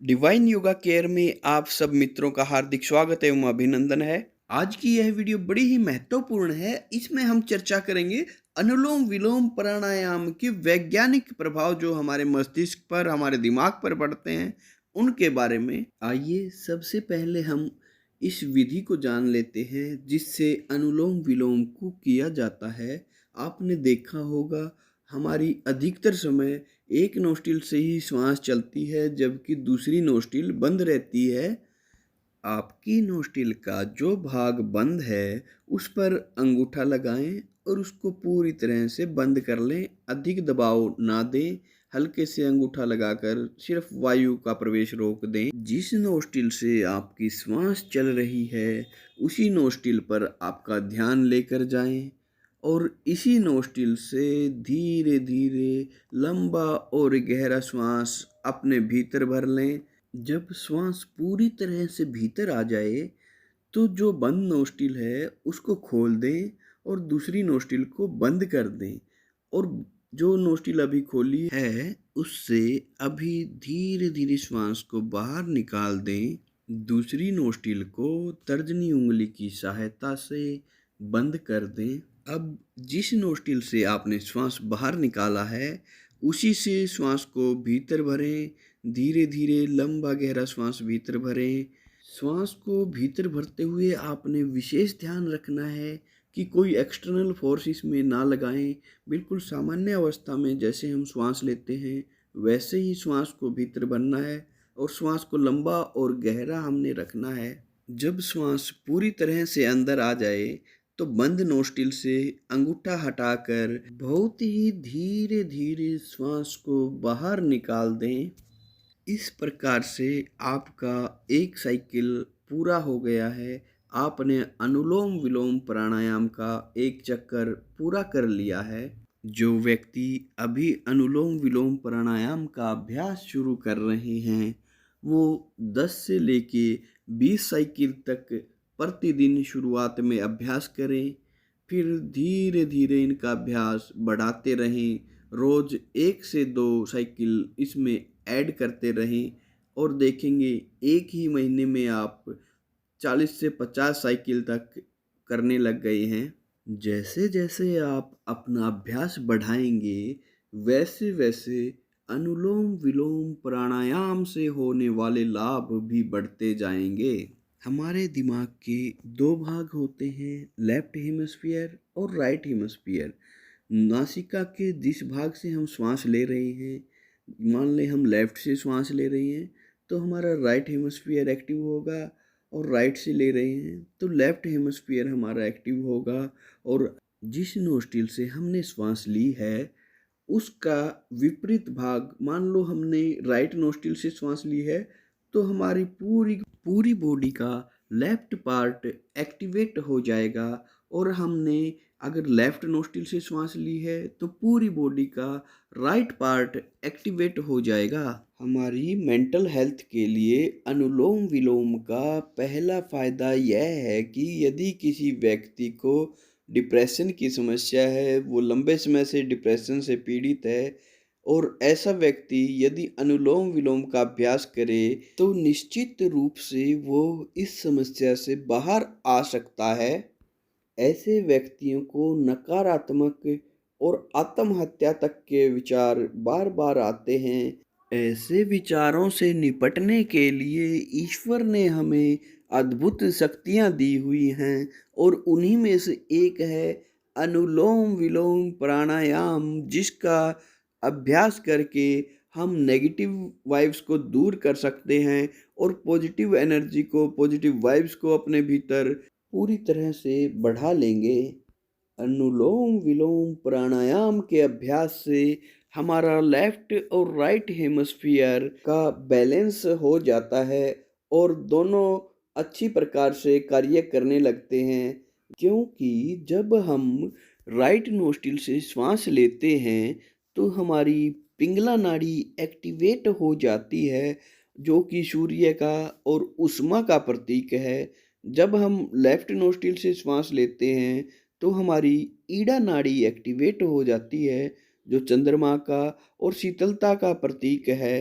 Divine yoga care में आप सब मित्रों का हार्दिक स्वागत एवं अभिनंदन है। आज की यह वीडियो बड़ी ही महत्वपूर्ण है। इसमें हम चर्चा करेंगे अनुलोम विलोम प्राणायाम के वैज्ञानिक प्रभाव जो हमारे मस्तिष्क पर, हमारे दिमाग पर पड़ते हैं, उनके बारे में। आइए सबसे पहले हम इस विधि को जान लेते हैं जिससे अनुलोम विलोम को किया जाता है। आपने देखा होगा हमारी अधिकतर समय एक नोस्टिल से ही श्वास चलती है जबकि दूसरी नोस्टिल बंद रहती है। आपकी नोस्टिल का जो भाग बंद है उस पर अंगूठा लगाएं और उसको पूरी तरह से बंद कर लें। अधिक दबाव ना दें, हल्के से अंगूठा लगाकर सिर्फ वायु का प्रवेश रोक दें। जिस नोस्टिल से आपकी श्वास चल रही है उसी नोस्टिल पर आपका ध्यान लेकर जाएं और इसी नोस्टिल से धीरे धीरे लंबा और गहरा श्वास अपने भीतर भर लें। जब श्वास पूरी तरह से भीतर आ जाए तो जो बंद नोस्टिल है उसको खोल दें और दूसरी नोस्टिल को बंद कर दें और जो नोस्टिल अभी खोली है उससे अभी धीरे धीरे श्वास को बाहर निकाल दें। दूसरी नोस्टिल को तर्जनी उंगली की सहायता से बंद कर दें। अब जिस नोस्टिल से आपने श्वास बाहर निकाला है उसी से श्वास को भीतर भरें। धीरे धीरे लंबा गहरा श्वास भीतर भरें। श्वास को भीतर भरते हुए आपने विशेष ध्यान रखना है कि कोई एक्सटर्नल फोर्स इसमें ना लगाएं। बिल्कुल सामान्य अवस्था में जैसे हम श्वास लेते हैं वैसे ही श्वास को भीतर भरना है और श्वास को लंबा और गहरा हमने रखना है। जब श्वास पूरी तरह से अंदर आ जाए तो बंद नोस्टिल से अंगूठा हटाकर बहुत ही धीरे धीरे श्वास को बाहर निकाल दें। इस प्रकार से आपका एक साइकिल पूरा हो गया है। आपने अनुलोम विलोम प्राणायाम का एक चक्कर पूरा कर लिया है। जो व्यक्ति अभी अनुलोम विलोम प्राणायाम का अभ्यास शुरू कर रहे हैं वो 10 से लेके 20 साइकिल तक प्रतिदिन शुरुआत में अभ्यास करें। फिर धीरे धीरे इनका अभ्यास बढ़ाते रहें। रोज़ 1 से 2 साइकिल इसमें ऐड करते रहें और देखेंगे एक ही महीने में आप 40 से 50 साइकिल तक करने लग गए हैं। जैसे जैसे आप अपना अभ्यास बढ़ाएंगे वैसे वैसे अनुलोम विलोम प्राणायाम से होने वाले लाभ भी बढ़ते जाएंगे। हमारे दिमाग के दो भाग होते हैं, लेफ्ट हेमिस्फीयर और राइट हेमिस्फीयर। नासिका के जिस भाग से हम श्वास ले रहे हैं, मान लें हम लेफ्ट से श्वास ले रहे हैं तो हमारा राइट हेमिस्फीयर एक्टिव होगा और राइट से ले रहे हैं तो लेफ्ट हेमिस्फीयर हमारा एक्टिव होगा। और जिस नोस्टिल से हमने श्वास ली है उसका विपरीत भाग, मान लो हमने राइट नोस्टिल से श्वास ली है तो हमारी पूरी पूरी बॉडी का लेफ्ट पार्ट एक्टिवेट हो जाएगा। और हमने अगर लेफ्ट नोस्टिल से श्वास ली है तो पूरी बॉडी का राइट पार्ट एक्टिवेट हो जाएगा। हमारी मेंटल हेल्थ के लिए अनुलोम विलोम का पहला फ़ायदा यह है कि यदि किसी व्यक्ति को डिप्रेशन की समस्या है, वो लंबे समय से डिप्रेशन से पीड़ित है और ऐसा व्यक्ति यदि अनुलोम विलोम का अभ्यास करे तो निश्चित रूप से वो इस समस्या से बाहर आ सकता है। ऐसे व्यक्तियों को नकारात्मक और आत्महत्या तक के विचार बार बार आते हैं। ऐसे विचारों से निपटने के लिए ईश्वर ने हमें अद्भुत शक्तियाँ दी हुई हैं और उन्हीं में से एक है अनुलोम विलोम प्राणायाम, जिसका अभ्यास करके हम नेगेटिव वाइब्स को दूर कर सकते हैं और पॉजिटिव एनर्जी को, पॉजिटिव वाइब्स को अपने भीतर पूरी तरह से बढ़ा लेंगे। अनुलोम विलोम प्राणायाम के अभ्यास से हमारा लेफ्ट और राइट हेमिस्फीयर का बैलेंस हो जाता है और दोनों अच्छी प्रकार से कार्य करने लगते हैं। क्योंकि जब हम राइट नोस्टिल से श्वास लेते हैं तो हमारी पिंगला नाड़ी एक्टिवेट हो जाती है जो कि सूर्य का और ऊष्मा का प्रतीक है। जब हम लेफ्ट नोस्टिल से श्वास लेते हैं तो हमारी ईड़ा नाड़ी एक्टिवेट हो जाती है जो चंद्रमा का और शीतलता का प्रतीक है।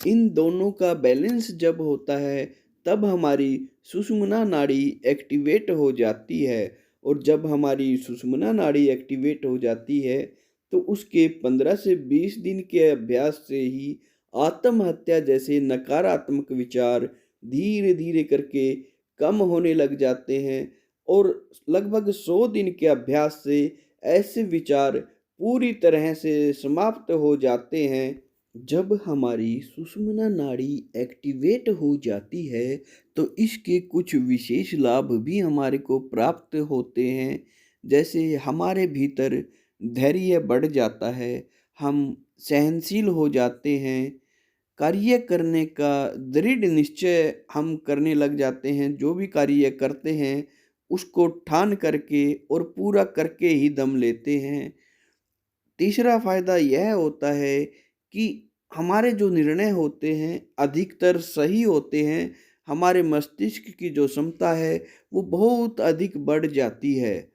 इन दोनों का बैलेंस जब होता है तब हमारी सुषुम्ना नाड़ी एक्टिवेट हो जाती है। और जब हमारी सुषुम्ना नाड़ी एक्टिवेट हो जाती है तो उसके 15 से 20 दिन के अभ्यास से ही आत्महत्या जैसे नकारात्मक विचार धीरे धीरे करके कम होने लग जाते हैं। और लगभग 100 दिन के अभ्यास से ऐसे विचार पूरी तरह से समाप्त हो जाते हैं। जब हमारी सुषुम्ना नाड़ी एक्टिवेट हो जाती है तो इसके कुछ विशेष लाभ भी हमारे को प्राप्त होते हैं। जैसे हमारे भीतर धैर्य बढ़ जाता है, हम सहनशील हो जाते हैं, कार्य करने का दृढ़ निश्चय हम करने लग जाते हैं। जो भी कार्य करते हैं उसको ठान करके और पूरा करके ही दम लेते हैं। तीसरा फ़ायदा यह होता है कि हमारे जो निर्णय होते हैं अधिकतर सही होते हैं। हमारे मस्तिष्क की जो क्षमता है वो बहुत अधिक बढ़ जाती है।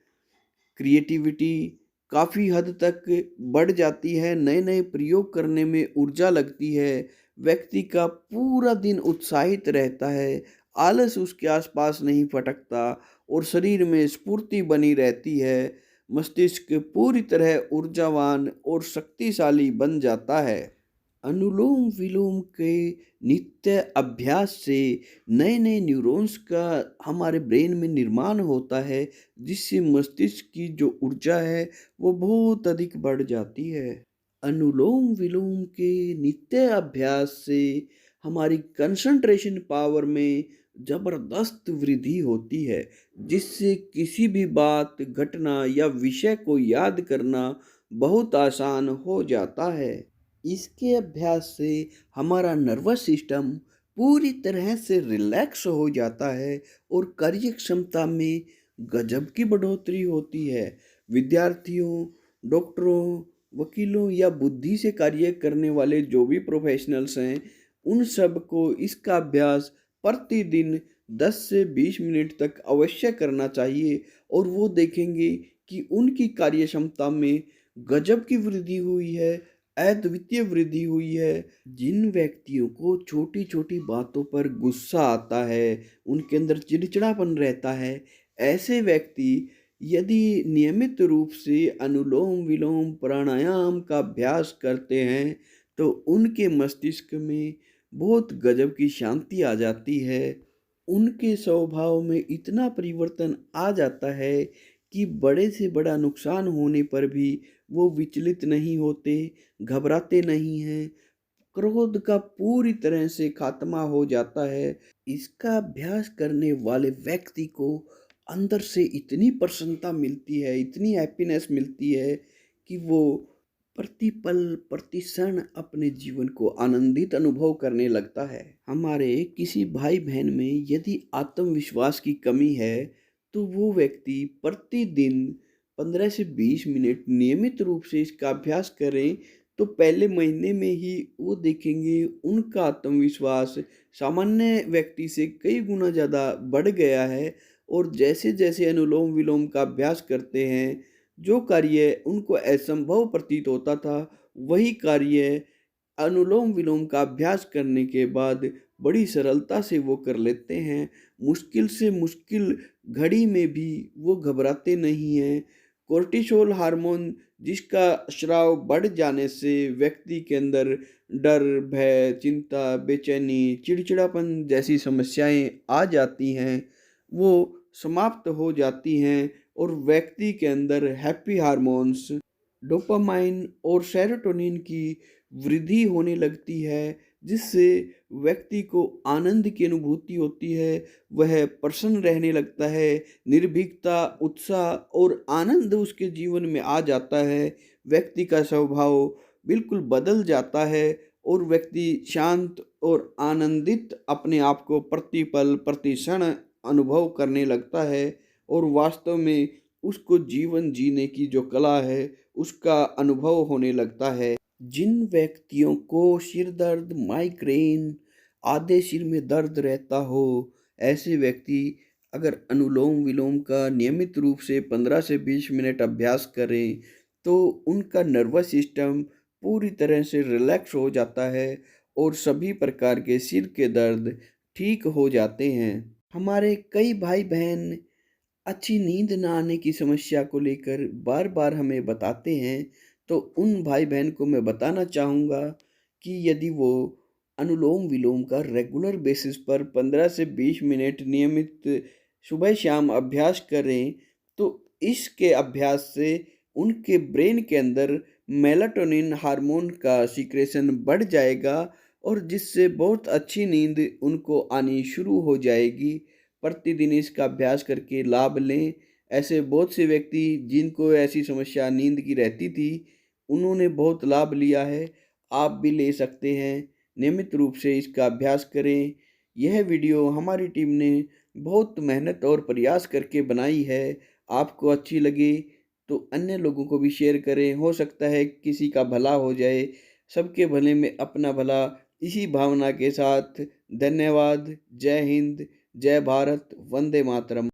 क्रिएटिविटी काफ़ी हद तक बढ़ जाती है, नए-नए प्रयोग करने में ऊर्जा लगती है, व्यक्ति का पूरा दिन उत्साहित रहता है, आलस उसके आसपास नहीं फटकता और शरीर में स्फूर्ति बनी रहती है। मस्तिष्क पूरी तरह ऊर्जावान और शक्तिशाली बन जाता है। अनुलोम विलोम के नित्य अभ्यास से नए नए न्यूरॉन्स का हमारे ब्रेन में निर्माण होता है, जिससे मस्तिष्क की जो ऊर्जा है वो बहुत अधिक बढ़ जाती है। अनुलोम विलोम के नित्य अभ्यास से हमारी कंसंट्रेशन पावर में जबरदस्त वृद्धि होती है, जिससे किसी भी बात, घटना या विषय को याद करना बहुत आसान हो जाता है। इसके अभ्यास से हमारा नर्वस सिस्टम पूरी तरह से रिलैक्स हो जाता है और कार्य क्षमता में गजब की बढ़ोतरी होती है। विद्यार्थियों, डॉक्टरों, वकीलों या बुद्धि से कार्य करने वाले जो भी प्रोफेशनल्स हैं, उन सब को इसका अभ्यास प्रतिदिन 10 से 20 मिनट तक अवश्य करना चाहिए और वो देखेंगे कि उनकी कार्य क्षमता में गजब की वृद्धि हुई है, अद्वितीय वृद्धि हुई है। जिन व्यक्तियों को छोटी-छोटी बातों पर गुस्सा आता है, उनके अंदर चिड़चिड़ापन रहता है, ऐसे व्यक्ति यदि नियमित रूप से अनुलोम-विलोम प्राणायाम का अभ्यास करते हैं, तो उनके मस्तिष्क में बहुत गजब की शांति आ जाती है। उनके स्वभाव में इतना परिवर्तन आ जाता है कि बड़े से बड़ा नुकसान होने पर भी वो विचलित नहीं होते, घबराते नहीं हैं, क्रोध का पूरी तरह से खात्मा हो जाता है। इसका अभ्यास करने वाले व्यक्ति को अंदर से इतनी प्रसन्नता मिलती है, इतनी हैप्पीनेस मिलती है कि वो प्रतिपल, प्रति क्षण अपने जीवन को आनंदित अनुभव करने लगता है। हमारे किसी भाई-बहन में यदि आत्मविश्वास की कमी है, तो वो व्यक्ति प्रतिदिन 15 से 20 मिनट नियमित रूप से इसका अभ्यास करें, तो पहले महीने में ही वो देखेंगे उनका आत्मविश्वास सामान्य व्यक्ति से कई गुना ज़्यादा बढ़ गया है। और जैसे-जैसे अनुलोम-विलोम का अभ्यास करते हैं, जो कार्य उनको असंभव प्रतीत होता था, वही कार्य अनुलोम-विलोम का अभ्यास करने के बाद बड़ी सरलता से वो कर लेते हैं। मुश्किल से मुश्किल घड़ी में भी वो घबराते नहीं हैं। कोर्टिसोल हार्मोन जिसका स्राव बढ़ जाने से व्यक्ति के अंदर डर, भय, चिंता, बेचैनी, चिड़चिड़ापन जैसी समस्याएँ आ जाती हैं, वो समाप्त हो जाती हैं और व्यक्ति के अंदर हैप्पी हार्मोन्स, डोपामाइन और सेरोटोनिन की वृद्धि होने लगती है, जिससे व्यक्ति को आनंद की अनुभूति होती है। वह प्रसन्न रहने लगता है, निर्भीकता, उत्साह और आनंद उसके जीवन में आ जाता है। व्यक्ति का स्वभाव बिल्कुल बदल जाता है और व्यक्ति शांत और आनंदित अपने आप को प्रतिपल, प्रति क्षण अनुभव करने लगता है और वास्तव में उसको जीवन जीने की जो कला है, उसका अनुभव होने लगता है। जिन व्यक्तियों को सिर दर्द, माइग्रेन, आधे सिर में दर्द रहता हो, ऐसे व्यक्ति अगर अनुलोम-विलोम का नियमित रूप से 15 से 20 मिनट अभ्यास करें, तो उनका नर्वस सिस्टम पूरी तरह से रिलैक्स हो जाता है और सभी प्रकार के सिर के दर्द ठीक हो जाते हैं। हमारे कई भाई बहन अच्छी नींद ना आने की समस्या को लेकर बार-बार हमें बताते हैं, तो उन भाई-बहन को मैं बताना चाहूँगा कि यदि वो अनुलोम-विलोम का रेगुलर बेसिस पर 15 से 20 मिनट नियमित सुबह-शाम अभ्यास करें, तो इसके अभ्यास से उनके ब्रेन के अंदर मेलाटोनिन हार्मोन का सीक्रेशन बढ़ जाएगा और जिससे बहुत अच्छी नींद उनको आनी शुरू हो जाएगी। प्रतिदिन इसका अभ्यास करके लाभ लें। ऐसे बहुत से व्यक्ति जिनको ऐसी समस्या नींद की रहती थी, उन्होंने बहुत लाभ लिया है। आप भी ले सकते हैं। नियमित रूप से इसका अभ्यास करें। यह वीडियो हमारी टीम ने बहुत मेहनत और प्रयास करके बनाई है। आपको अच्छी लगे तो अन्य लोगों को भी शेयर करें। हो सकता है किसी का भला हो जाए। सबके भले में अपना भला, इसी भावना के साथ धन्यवाद। जय हिंद, जय भारत, वंदे मातरम।